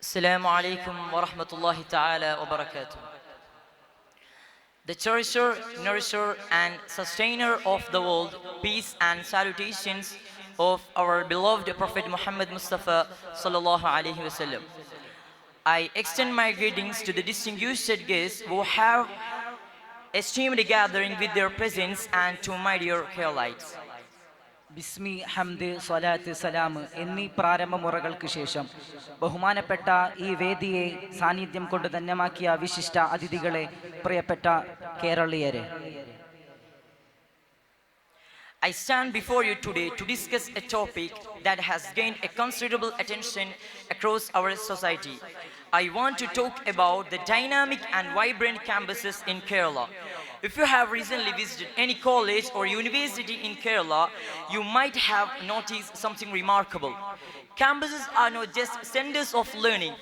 Assalamu alaikum wa rahmatullahi ta'ala wa barakatuh. The cherisher, nourisher, and sustainer of the world, peace and salutations of our beloved Prophet Muhammad Mustafa sallallahu alaihi wasallam. I extend my greetings to the distinguished guests who have esteemed gathering with their presence and to my dear Keralites. ബിസ്മി ഹംദ് സ്വലാത്ത് സലാം എന്നീ പ്രാരംഭ മുറകൾക്ക് ശേഷം ബഹുമാനപ്പെട്ട ഈ വേദിയെ സാന്നിധ്യം കൊണ്ട് ധന്യമാക്കിയ വിശിഷ്ട അതിഥികളെ, പ്രിയപ്പെട്ട കേരളീയരെ, I stand before you today to discuss a topic that has gained a considerable attention across our society. I want to talk about the dynamic and vibrant campuses in Kerala. If you have recently visited any college or university in Kerala, you might have noticed something remarkable. Campuses are not just centers of learning,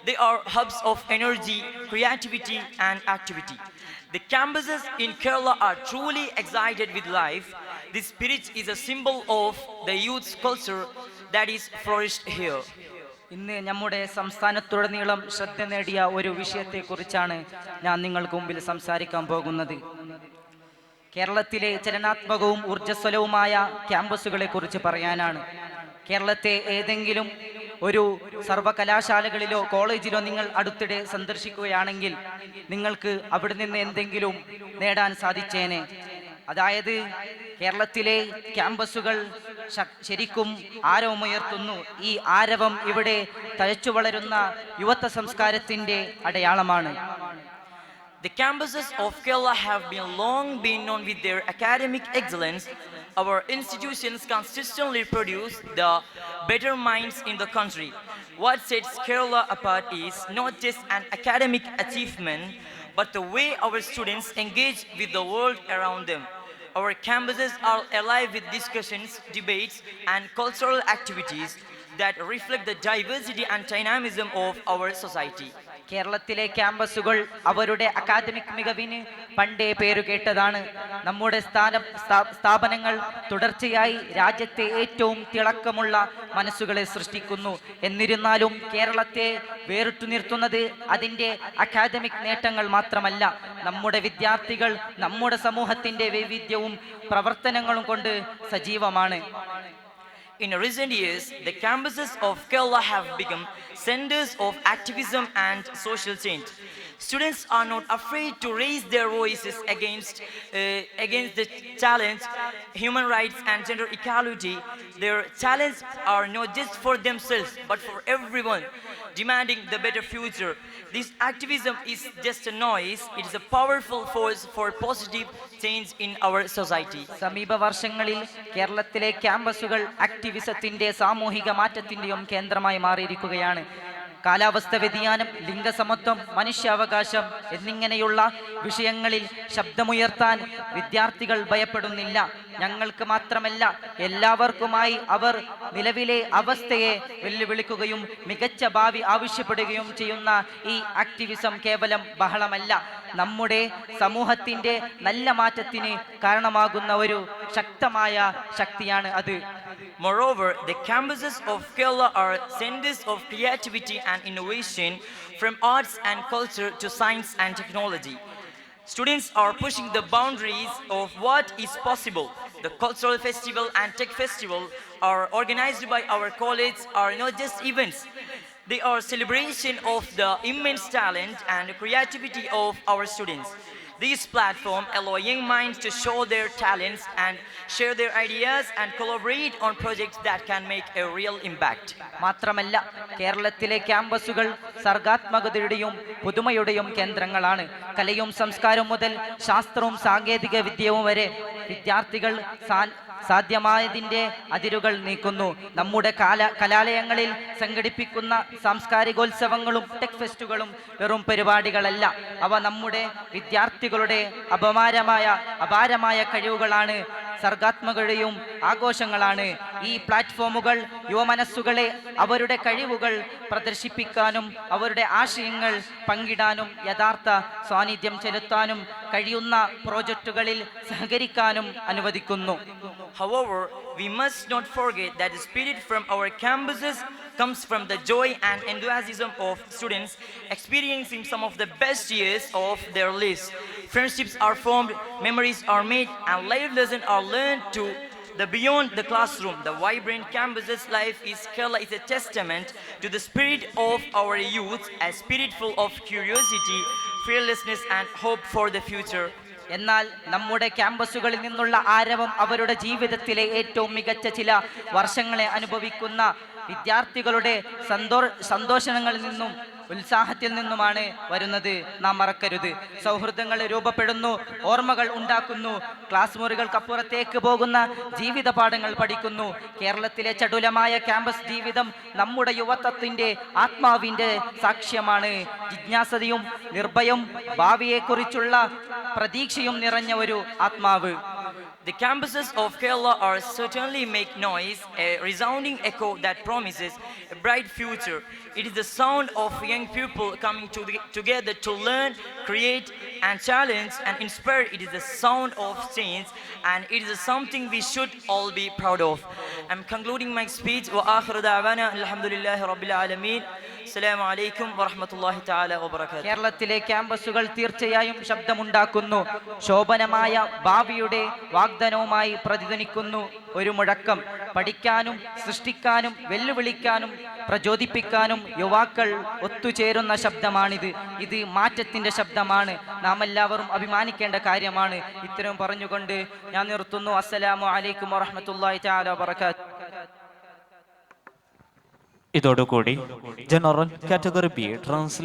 they are hubs of energy, creativity, and activity. The campuses in Kerala are truly excited with life. This spirit is a symbol of the youth's culture that is flourished here. ഇന്ന് നമ്മുടെ സംസ്ഥാനത്തുടനീളം ശ്രദ്ധ നേടിയ ഒരു വിഷയത്തെക്കുറിച്ചാണ് ഞാൻ നിങ്ങൾക്ക് മുമ്പിൽ സംസാരിക്കാൻ പോകുന്നത്. കേരളത്തിലെ ചലനാത്മകവും ഊർജ്ജസ്വലവുമായ ക്യാമ്പസുകളെ കുറിച്ച് പറയാനാണ്. കേരളത്തെ ഏതെങ്കിലും ഒരു സർവകലാശാലകളിലോ കോളേജിലോ നിങ്ങൾ അടുത്തിടെ സന്ദർശിക്കുകയാണെങ്കിൽ നിങ്ങൾക്ക് അവിടെ നിന്ന് എന്തെങ്കിലും നേടാൻ സാധിച്ചേനെ. അതായത് കേരളത്തിലെ ക്യാമ്പസുകൾ ശരിക്കും ആരവമുയർത്തുന്നു. ഈ ആരവം ഇവിടെ തഴച്ചു വളരുന്ന യുവത്വ സംസ്കാരത്തിന്റെ അടയാളമാണ്. The campuses of Kerala have long been known with their academic excellence. Our institutions consistently produce the better minds in the country. What sets Kerala apart is not just an academic achievement, but the way our students engage with the world around them. Our campuses are alive with discussions, debates, and cultural activities that reflect the diversity and dynamism of our society. കേരളത്തിലെ ക്യാമ്പസുകൾ അവരുടെ academic മികവിന് പണ്ടേ പേരുകേട്ടതാണ്. നമ്മുടെ സ്ഥാപനങ്ങൾ തുടർച്ചയായി രാജ്യത്തെ ഏറ്റവും തിളക്കമുള്ള മനസ്സുകളെ സൃഷ്ടിക്കുന്നു. എന്നിരുന്നാലും കേരളത്തെ വേറിട്ടു നിർത്തുന്നത് അതിൻ്റെ അക്കാദമിക് നേട്ടങ്ങൾ മാത്രമല്ല, നമ്മുടെ വിദ്യാർത്ഥികൾ നമ്മുടെ സമൂഹത്തിൻ്റെ വൈവിധ്യവും പ്രവർത്തനങ്ങളും കൊണ്ട് സജീവമാണ്. In recent years, the campuses of Kerala have become centers of activism and social change. Students are not afraid to raise their voices against the challenge, human rights and gender equality. Their challenges are not just for themselves, but for everyone, demanding the better future. This activism is just a noise. It is a powerful force for positive change in our society. സമീപ വർഷങ്ങളിൽ കേരളത്തിലെ ക്യാമ്പസുകൾ ആക്ടിവിസത്തിന്റെ സാമൂഹിക മാറ്റത്തിന്റെയും കേന്ദ്രമായി മാറിയിരിക്കുകയാണ്. കാലാവസ്ഥ വ്യതിയാനം, ലിംഗസമത്വം, മനുഷ്യാവകാശം എന്നിങ്ങനെയുള്ള വിഷയങ്ങളിൽ ശബ്ദമുയർത്താൻ വിദ്യാർത്ഥികൾ ഭയപ്പെടുന്നില്ല. ഞങ്ങൾക്ക് മാത്രമല്ല, എല്ലാവർക്കുമായി അവർ നിലവിലെ അവസ്ഥയെ വെല്ലുവിളിക്കുകയും മികച്ച ഭാവി ആവശ്യപ്പെടുകയും ചെയ്യുന്ന ഈ ആക്ടിവിസം കേവലം ബഹളമല്ല, നമ്മുടെ സമൂഹത്തിൻ്റെ നല്ല മാറ്റത്തിന് കാരണമാകുന്ന ഒരു ശക്തമായ ശക്തിയാണ് അത്. Moreover, the campuses of Kerala are centers of creativity and innovation, from arts and culture to science and technology. Students are pushing the boundaries of what is possible. The cultural festival and tech festival are organized by our college are not just events. They are celebration of the immense talent and creativity of our students. These platforms allow young minds to show their talents and share their ideas and collaborate on projects that can make a real impact. മാത്രമല്ല, കേരളത്തിലെ ക്യാമ്പസുകൾ സർഗാത്മകതയുടെയും പുതുമയുടെയും കേന്ദ്രങ്ങളാണ്. കലയും സംസ്കാരവും മുതൽ ശാസ്ത്രവും സാങ്കേതിക വിദ്യയും വരെ വിദ്യാർത്ഥികൾ സാധ്യമായതിൻ്റെ അതിരുകൾ നീക്കുന്നു. നമ്മുടെ കലാലയങ്ങളിൽ സംഘടിപ്പിക്കുന്ന സാംസ്കാരികോത്സവങ്ങളും ടെക് ഫെസ്റ്റുകളും വെറും പരിപാടികളല്ല, അവ നമ്മുടെ വിദ്യാർത്ഥികളുടെ അപാരമായ കഴിവുകളാണ് സർഗാത്മകതയും ആഘോഷങ്ങളാണ്. ഈ പ്ലാറ്റ്ഫോമുകൾ യുവമനസ്സുകളെ അവരുടെ കഴിവുകൾ പ്രദർശിപ്പിക്കാനും അവരുടെ ആശയങ്ങൾ പങ്കിടാനും യഥാർത്ഥ സാന്നിധ്യം ചെലുത്താനും കഴിയുന്ന പ്രോജക്റ്റുകളിൽ സഹകരിക്കാനും അനുവദിക്കുന്നു. However, we must not forget that the spirit from our campuses comes from the joy and enthusiasm of students experiencing some of the best years of their lives. Friendships are formed, memories are made, and life lessons are learned to the beyond the classroom. The vibrant campuses life is Kerala is a testament to the spirit of our youth, a spirit full of curiosity, fearlessness, and hope for the future. എന്നാൽ നമ്മുടെ ക്യാമ്പസുകളിൽ നിന്നുള്ള ആരവം അവരുടെ ജീവിതത്തിലെ ഏറ്റവും മികച്ച ചില വർഷങ്ങളെ അനുഭവിക്കുന്ന വിദ്യാർത്ഥികളുടെ സന്തോഷങ്ങളിൽ നിന്നും ഉത്സാഹത്തിൽ നിന്നുമാണ് വരുന്നത്. നാം മറക്കരുത്. സൗഹൃദങ്ങൾ രൂപപ്പെടുന്നു, ഓർമ്മകൾ ഉണ്ടാക്കുന്നു, ക്ലാസ് മുറികൾക്കപ്പുറത്തേക്ക് പോകുന്ന ജീവിത പാഠങ്ങൾ പഠിക്കുന്നു. കേരളത്തിലെ ചടുലമായ ക്യാമ്പസ് ജീവിതം നമ്മുടെ യുവത്വത്തിൻ്റെ ആത്മാവിൻ്റെ സാക്ഷ്യമാണ്. ജിജ്ഞാസതയും നിർഭയം ഭാവിയെക്കുറിച്ചുള്ള പ്രതീക്ഷയും നിറഞ്ഞ ഒരു ആത്മാവ്. The campuses of Kerala are certainly make noise, a resounding echo that promises a bright future. It is the sound of young people coming together to learn, create, and challenge and inspire. It is the sound of change, and it is something we should all be proud of. I'm concluding my speech. Wa akhiru da'wana alhamdulillahi rabbil alamin. Assalamu alaikum wa rahmatullahi ta'ala wa barakatuh. കേരളത്തിലെ ക്യാമ്പസുകൾ തീർച്ചയായും ശബ്ദമുണ്ടാക്കുന്നു. ശോഭനമായ ഭാവിയുടെ വാഗ്ദാനവുമായി പ്രതിധ്വനിക്കുന്നു ഒരു മുഴക്കം. പഠിക്കാനും സൃഷ്ടിക്കാനും വെല്ലുവിളിക്കാനും പ്രചോദിപ്പിക്കാനും യുവാക്കൾ ഒത്തുചേരുന്ന ശബ്ദമാണിത്. ഇത് മാറ്റത്തിൻ്റെ ശബ്ദമാണ്. നാം എല്ലാവരും അഭിമാനിക്കേണ്ട കാര്യമാണ്. ഇത്തരം പറഞ്ഞുകൊണ്ട് ഞാൻ നിർത്തുന്നു. അസ്സലാമു അലൈക്കും വറഹ്മത്തുള്ളാഹി തആല വബറകാതുഹു. ഇതോടുകൂടി ജനറൽ കാറ്റഗറി ബി ട്രാൻസ്ലേറ്റ്